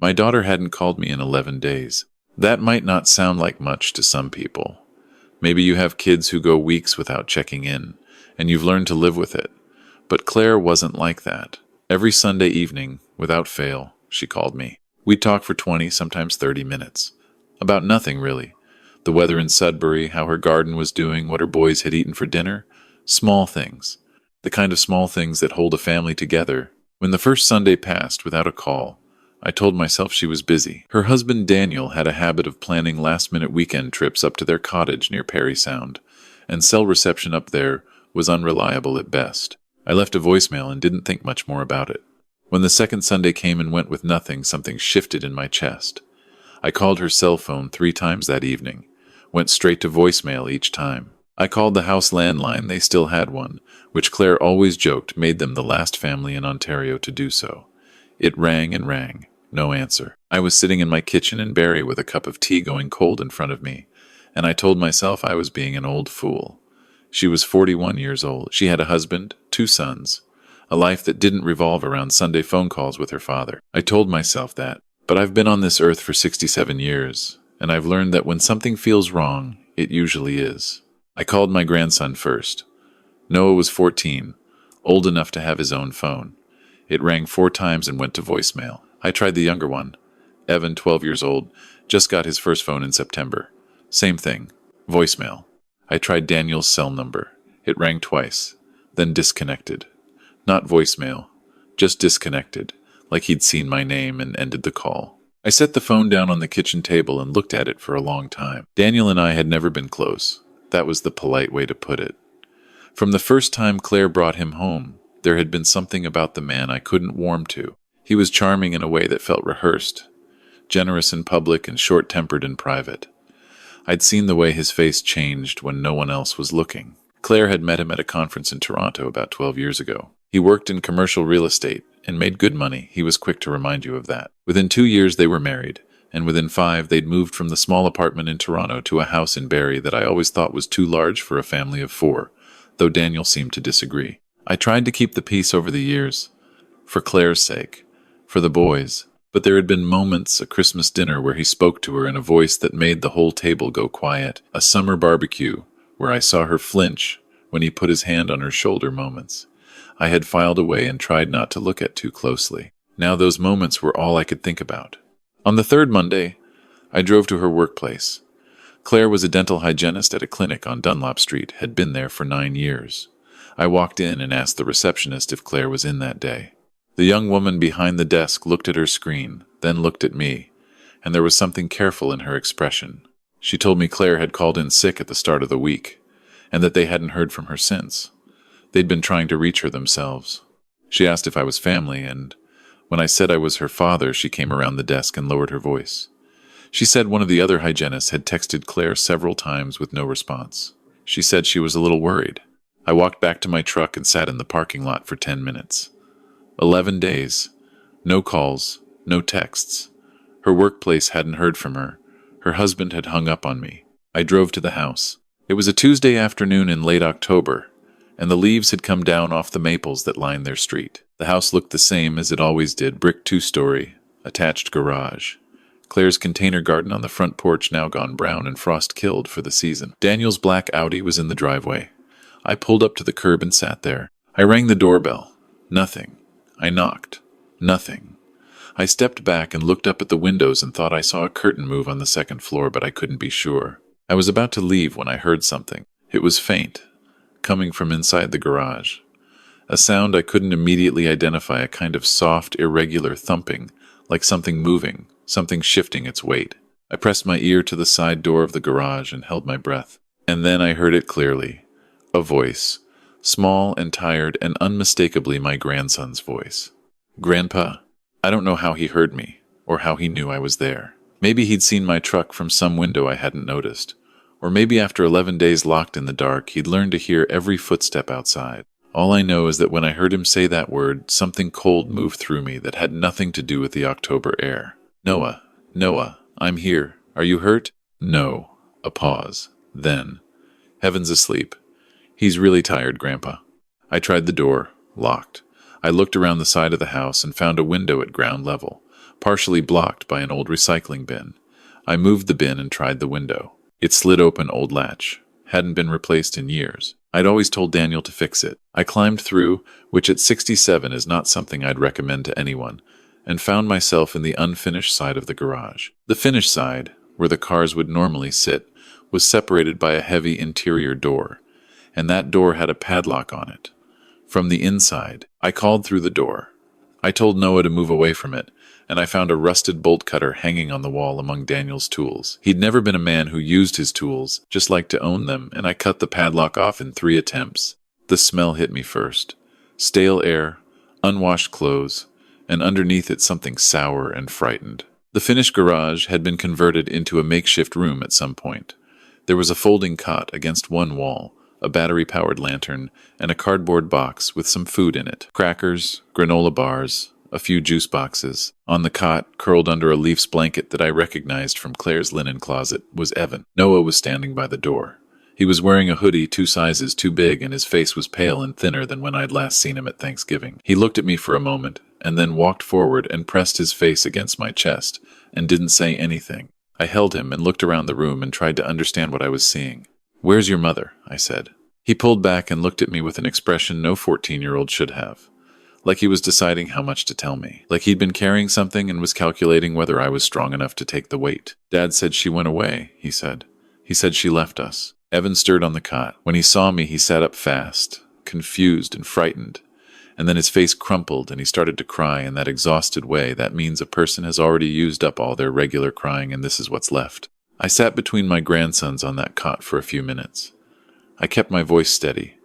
My daughter hadn't called me in 11 days. That might not sound like much to some people. Maybe you have kids who go weeks without checking in, and you've learned to live with it. But Claire wasn't like that. Every Sunday evening, without fail, she called me. We'd talk for 20, sometimes 30 minutes. About nothing, really. The weather in Sudbury, how her garden was doing, what her boys had eaten for dinner. Small things. The kind of small things that hold a family together. When the first Sunday passed without a call, I told myself she was busy. Her husband Daniel had a habit of planning last-minute weekend trips up to their cottage near Parry Sound, and cell reception up there was unreliable at best. I left a voicemail and didn't think much more about it. When the second Sunday came and went with nothing, something shifted in my chest. I called her cell phone 3 times that evening, went straight to voicemail each time. I called the house landline, they still had one, which Claire always joked made them the last family in Ontario to do so. It rang and rang. No answer. I was sitting in my kitchen in Barrie with a cup of tea going cold in front of me, and I told myself I was being an old fool. She was 41 years old. She had a husband, 2 sons, a life that didn't revolve around Sunday phone calls with her father. I told myself that, but I've been on this earth for 67 years, and I've learned that when something feels wrong, it usually is. I called my grandson first. Noah was 14, old enough to have his own phone. It rang 4 times and went to voicemail. I tried the younger one. Evan, 12 years old, just got his first phone in September. Same thing. Voicemail. I tried Daniel's cell number. It rang twice, then disconnected. Not voicemail, just disconnected, like he'd seen my name and ended the call. I set the phone down on the kitchen table and looked at it for a long time. Daniel and I had never been close. That was the polite way to put it. From the first time Claire brought him home, there had been something about the man I couldn't warm to. He was charming in a way that felt rehearsed, generous in public and short-tempered in private. I'd seen the way his face changed when no one else was looking. Claire had met him at a conference in Toronto about 12 years ago. He worked in commercial real estate and made good money. He was quick to remind you of that. Within 2 years they were married, and within 5 they'd moved from the small apartment in Toronto to a house in Barrie that I always thought was too large for a family of 4, though Daniel seemed to disagree. I tried to keep the peace over the years, for Claire's sake, for the boys, but there had been moments, a Christmas dinner where he spoke to her in a voice that made the whole table go quiet, a summer barbecue where I saw her flinch when he put his hand on her shoulder moments. I had filed away and tried not to look at too closely. Now those moments were all I could think about. On the 3rd Monday, I drove to her workplace. Claire was a dental hygienist at a clinic on Dunlop Street, had been there for 9 years. I walked in and asked the receptionist if Claire was in that day. The young woman behind the desk looked at her screen, then looked at me, and there was something careful in her expression. She told me Claire had called in sick at the start of the week, and that they hadn't heard from her since. They'd been trying to reach her themselves. She asked if I was family, and when I said I was her father, she came around the desk and lowered her voice. She said one of the other hygienists had texted Claire several times with no response. She said she was a little worried. I walked back to my truck and sat in the parking lot for 10 minutes. 11 days. No calls, no texts. Her workplace hadn't heard from her. Her husband had hung up on me. I drove to the house. It was a Tuesday afternoon in late October, and the leaves had come down off the maples that lined their street. The house looked the same as it always did, brick 2-story, attached garage. Claire's container garden on the front porch now gone brown and frost-killed for the season. Daniel's black Audi was in the driveway. I pulled up to the curb and sat there. I rang the doorbell. Nothing. I knocked. Nothing. I stepped back and looked up at the windows and thought I saw a curtain move on the 2nd floor, but I couldn't be sure. I was about to leave when I heard something. It was faint, coming from inside the garage. A sound I couldn't immediately identify, a kind of soft, irregular thumping, like something moving, something shifting its weight. I pressed my ear to the side door of the garage and held my breath. And then I heard it clearly. A voice. Small and tired and unmistakably my grandson's voice. Grandpa. I don't know how he heard me, or how he knew I was there. Maybe he'd seen my truck from some window I hadn't noticed. Or maybe after 11 days locked in the dark, he'd learned to hear every footstep outside. All I know is that when I heard him say that word, something cold moved through me that had nothing to do with the October air. Noah, Noah, I'm here. Are you hurt? No. A pause. Then, Heaven's asleep. He's really tired, Grandpa. I tried the door. Locked. I looked around the side of the house and found a window at ground level. partially blocked by an old recycling bin. I moved the bin and tried the window. It slid open, old latch. Hadn't been replaced in years. I'd always told Daniel to fix it. I climbed through, which at 67 is not something I'd recommend to anyone, and found myself in the unfinished side of the garage. The finished side, where the cars would normally sit, was separated by a heavy interior door, and that door had a padlock on it. From the inside, I called through the door. I told Noah to move away from it, and I found a rusted bolt cutter hanging on the wall among Daniel's tools. He'd never been a man who used his tools, just liked to own them, and I cut the padlock off in 3 attempts. The smell hit me first. Stale air, unwashed clothes, and underneath it something sour and frightened. The finished garage had been converted into a makeshift room at some point. There was a folding cot against one wall, a battery-powered lantern, and a cardboard box with some food in it. Crackers, granola bars, a few juice boxes. On the cot, curled under a Leafs blanket that I recognized from Claire's linen closet, was Evan. Noah was standing by the door. He was wearing a hoodie 2 sizes too big, and his face was pale and thinner than when I'd last seen him at Thanksgiving. He looked at me for a moment, and then walked forward and pressed his face against my chest, and didn't say anything. I held him and looked around the room and tried to understand what I was seeing. "Where's your mother?" I said. He pulled back and looked at me with an expression no 14-year-old should have. Like he was deciding how much to tell me. Like he'd been carrying something and was calculating whether I was strong enough to take the weight. "Dad said she went away," he said. "He said she left us." Evan stirred on the cot. When he saw me, he sat up fast, confused and frightened. And then his face crumpled and he started to cry in that exhausted way that means a person has already used up all their regular crying and this is what's left. I sat between my grandsons on that cot for a few minutes. I kept my voice steady.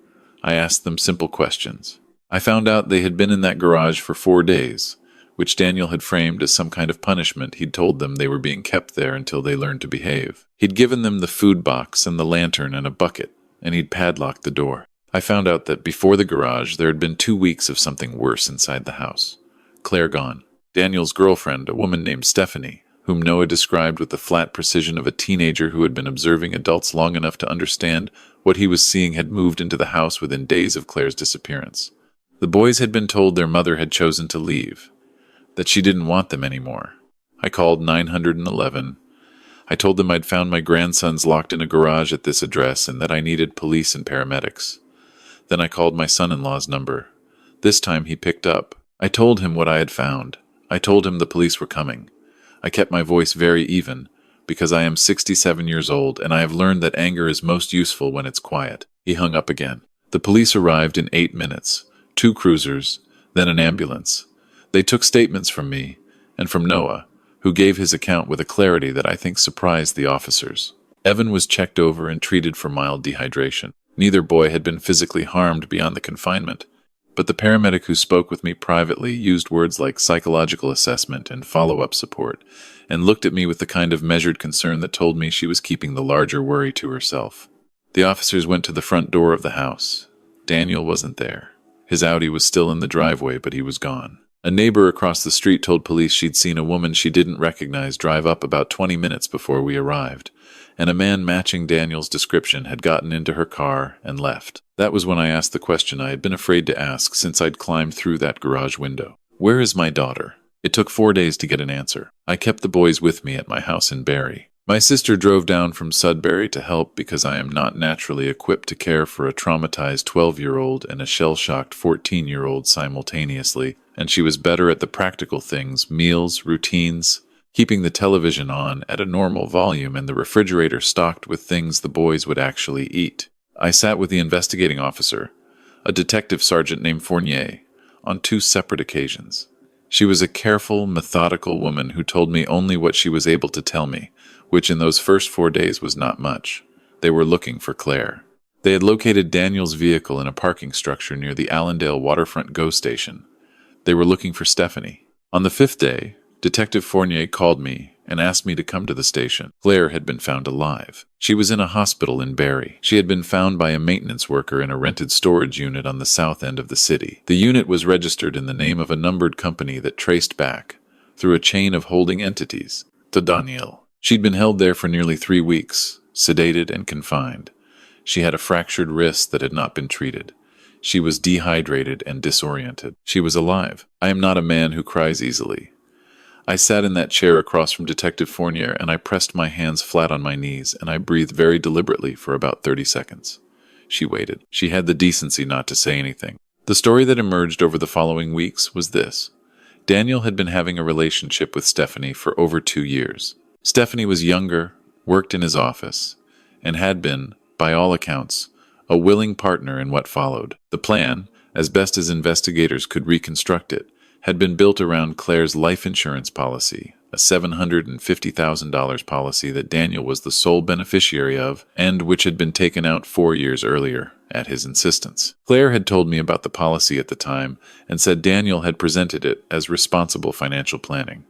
I asked them simple questions. I found out they had been in that garage for 4 days, which Daniel had framed as some kind of punishment. He'd told them they were being kept there until they learned to behave. He'd given them the food box and the lantern and a bucket, and he'd padlocked the door. I found out that before the garage, there had been 2 weeks of something worse inside the house. Claire gone. Daniel's girlfriend, a woman named Stephanie, whom Noah described with the flat precision of a teenager who had been observing adults long enough to understand what he was seeing, had moved into the house within days of Claire's disappearance. The boys had been told their mother had chosen to leave, that she didn't want them anymore. I called 911. I told them I'd found my grandsons locked in a garage at this address and that I needed police and paramedics. Then I called my son-in-law's number. This time he picked up. I told him what I had found. I told him the police were coming. I kept my voice very even, because I am 67 years old and I have learned that anger is most useful when it's quiet. He hung up again. The police arrived in 8 minutes. 2 cruisers, then an ambulance. They took statements from me and from Noah, who gave his account with a clarity that I think surprised the officers. Evan was checked over and treated for mild dehydration. Neither boy had been physically harmed beyond the confinement, but the paramedic who spoke with me privately used words like psychological assessment and follow-up support, and looked at me with the kind of measured concern that told me she was keeping the larger worry to herself. The officers went to the front door of the house. Daniel wasn't there. His Audi was still in the driveway, but he was gone. A neighbor across the street told police she'd seen a woman she didn't recognize drive up about 20 minutes before we arrived, and a man matching Daniel's description had gotten into her car and left. That was when I asked the question I had been afraid to ask since I'd climbed through that garage window. "Where is my daughter?" It took 4 days to get an answer. I kept the boys with me at my house in Barrie. My sister drove down from Sudbury to help because I am not naturally equipped to care for a traumatized 12-year-old and a shell-shocked 14-year-old simultaneously, and she was better at the practical things, meals, routines, keeping the television on at a normal volume and the refrigerator stocked with things the boys would actually eat. I sat with the investigating officer, a detective sergeant named Fournier, on 2 separate occasions. She was a careful, methodical woman who told me only what she was able to tell me, which in those first 4 days was not much. They were looking for Claire. They had located Daniel's vehicle in a parking structure near the Allendale Waterfront GO station. They were looking for Stephanie. On the 5th day, Detective Fournier called me and asked me to come to the station. Claire had been found alive. She was in a hospital in Barrie. She had been found by a maintenance worker in a rented storage unit on the south end of the city. The unit was registered in the name of a numbered company that traced back, through a chain of holding entities, to Daniel. She'd been held there for nearly 3 weeks, sedated and confined. She had a fractured wrist that had not been treated. She was dehydrated and disoriented. She was alive. I am not a man who cries easily. I sat in that chair across from Detective Fournier, and I pressed my hands flat on my knees, and I breathed very deliberately for about 30 seconds. She waited. She had the decency not to say anything. The story that emerged over the following weeks was this. Daniel had been having a relationship with Stephanie for over 2 years. Stephanie was younger, worked in his office, and had been, by all accounts, a willing partner in what followed. The plan, as best as investigators could reconstruct it, had been built around Claire's life insurance policy, a $750,000 policy that Daniel was the sole beneficiary of and which had been taken out 4 years earlier, at his insistence. Claire had told me about the policy at the time and said Daniel had presented it as responsible financial planning.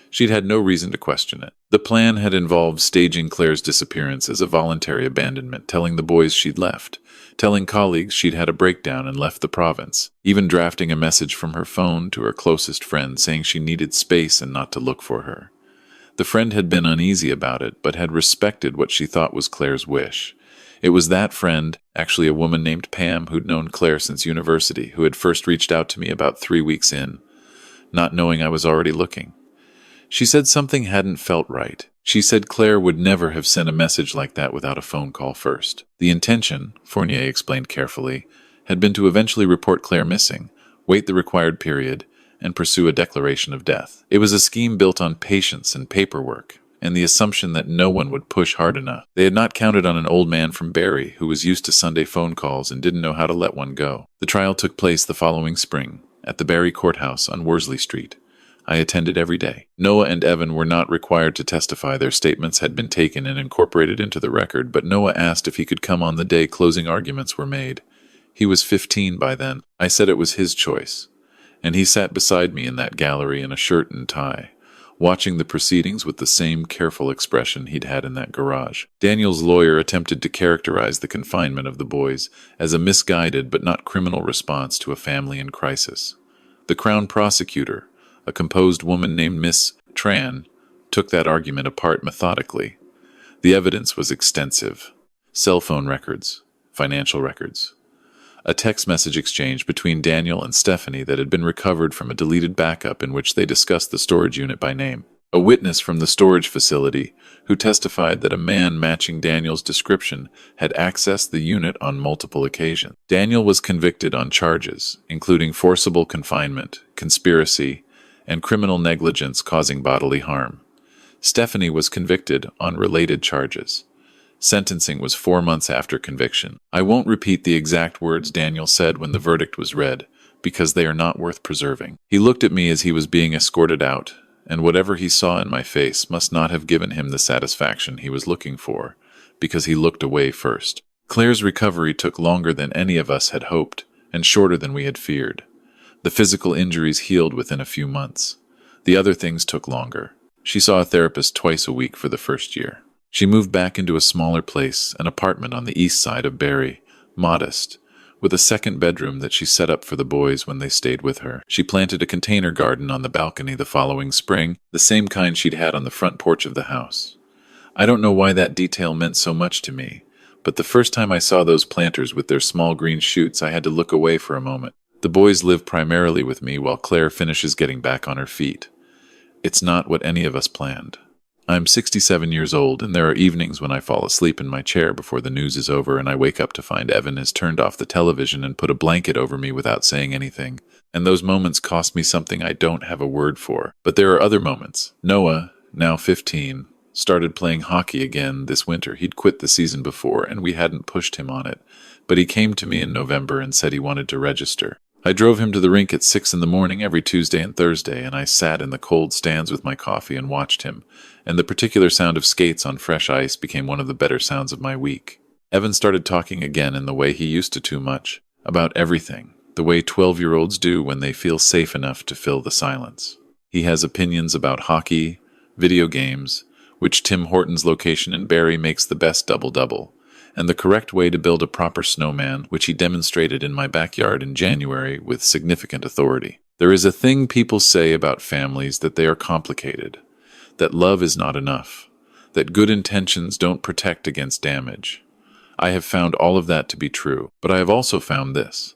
She'd had no reason to question it. The plan had involved staging Claire's disappearance as a voluntary abandonment, telling the boys she'd left, telling colleagues she'd had a breakdown and left the province, even drafting a message from her phone to her closest friend saying she needed space and not to look for her. The friend had been uneasy about it, but had respected what she thought was Claire's wish. It was that friend, actually a woman named Pam who'd known Claire since university, who had first reached out to me about 3 weeks in, not knowing I was already looking. She said something hadn't felt right. She said Claire would never have sent a message like that without a phone call first. The intention, Fournier explained carefully, had been to eventually report Claire missing, wait the required period, and pursue a declaration of death. It was a scheme built on patience and paperwork, and the assumption that no one would push hard enough. They had not counted on an old man from Barrie who was used to Sunday phone calls and didn't know how to let one go. The trial took place the following spring, at the Barrie courthouse on Worsley Street. I attended every day. Noah and Evan were not required to testify. Their statements had been taken and incorporated into the record, but Noah asked if he could come on the day closing arguments were made. He was 15 by then. I said it was his choice, and he sat beside me in that gallery in a shirt and tie, watching the proceedings with the same careful expression he'd had in that garage. Daniel's lawyer attempted to characterize the confinement of the boys as a misguided but not criminal response to a family in crisis. The Crown prosecutor, a composed woman named Miss Tran, took that argument apart methodically. The evidence was extensive. Cell phone records, financial records, a text message exchange between Daniel and Stephanie that had been recovered from a deleted backup in which they discussed the storage unit by name, a witness from the storage facility who testified that a man matching Daniel's description had accessed the unit on multiple occasions. Daniel was convicted on charges, including forcible confinement, conspiracy, and criminal negligence causing bodily harm. Stephanie was convicted on related charges. Sentencing was 4 months after conviction. I won't repeat the exact words Daniel said when the verdict was read, because they are not worth preserving. He looked at me as he was being escorted out, and whatever he saw in my face must not have given him the satisfaction he was looking for, because he looked away first. Claire's recovery took longer than any of us had hoped, and shorter than we had feared. The physical injuries healed within a few months. The other things took longer. She saw a therapist twice a week for the first year. She moved back into a smaller place, an apartment on the east side of Barrie, modest, with a second bedroom that she set up for the boys when they stayed with her. She planted a container garden on the balcony the following spring, the same kind she'd had on the front porch of the house. I don't know why that detail meant so much to me, but the first time I saw those planters with their small green shoots, I had to look away for a moment. The boys live primarily with me while Claire finishes getting back on her feet. It's not what any of us planned. I'm 67 years old, and there are evenings when I fall asleep in my chair before the news is over and I wake up to find Evan has turned off the television and put a blanket over me without saying anything. And those moments cost me something I don't have a word for. But there are other moments. Noah, now 15, started playing hockey again this winter. He'd quit the season before, and we hadn't pushed him on it. But he came to me in November and said he wanted to register. I drove him to the rink at 6 in the morning every Tuesday and Thursday, and I sat in the cold stands with my coffee and watched him, and the particular sound of skates on fresh ice became one of the better sounds of my week. Evan started talking again in the way he used to too much, about everything, the way 12-year-olds do when they feel safe enough to fill the silence. He has opinions about hockey, video games, which Tim Horton's location in Barrie makes the best double-double, and the correct way to build a proper snowman, which he demonstrated in my backyard in January with significant authority. There is a thing people say about families that they are complicated, that love is not enough, that good intentions don't protect against damage. I have found all of that to be true, but I have also found this,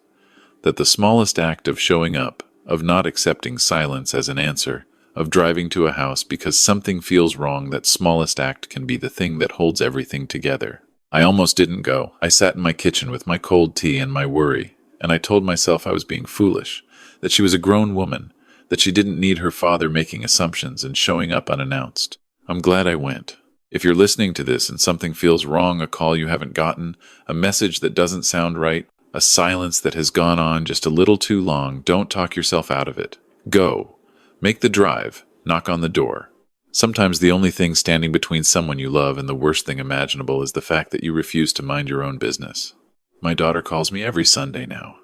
that the smallest act of showing up, of not accepting silence as an answer, of driving to a house because something feels wrong. That smallest act can be the thing that holds everything together. I almost didn't go. I sat in my kitchen with my cold tea and my worry, and I told myself I was being foolish, that she was a grown woman, that she didn't need her father making assumptions and showing up unannounced. I'm glad I went. If you're listening to this and something feels wrong, a call you haven't gotten, a message that doesn't sound right, a silence that has gone on just a little too long, don't talk yourself out of it. Go. Make the drive. Knock on the door. Sometimes the only thing standing between someone you love and the worst thing imaginable is the fact that you refuse to mind your own business. My daughter calls me every Sunday now.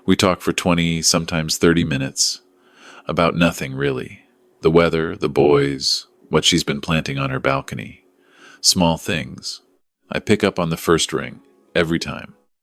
We talk for 20, sometimes 30 minutes. About nothing, really. The weather, the boys, what she's been planting on her balcony. Small things. I pick up on the first ring, every time.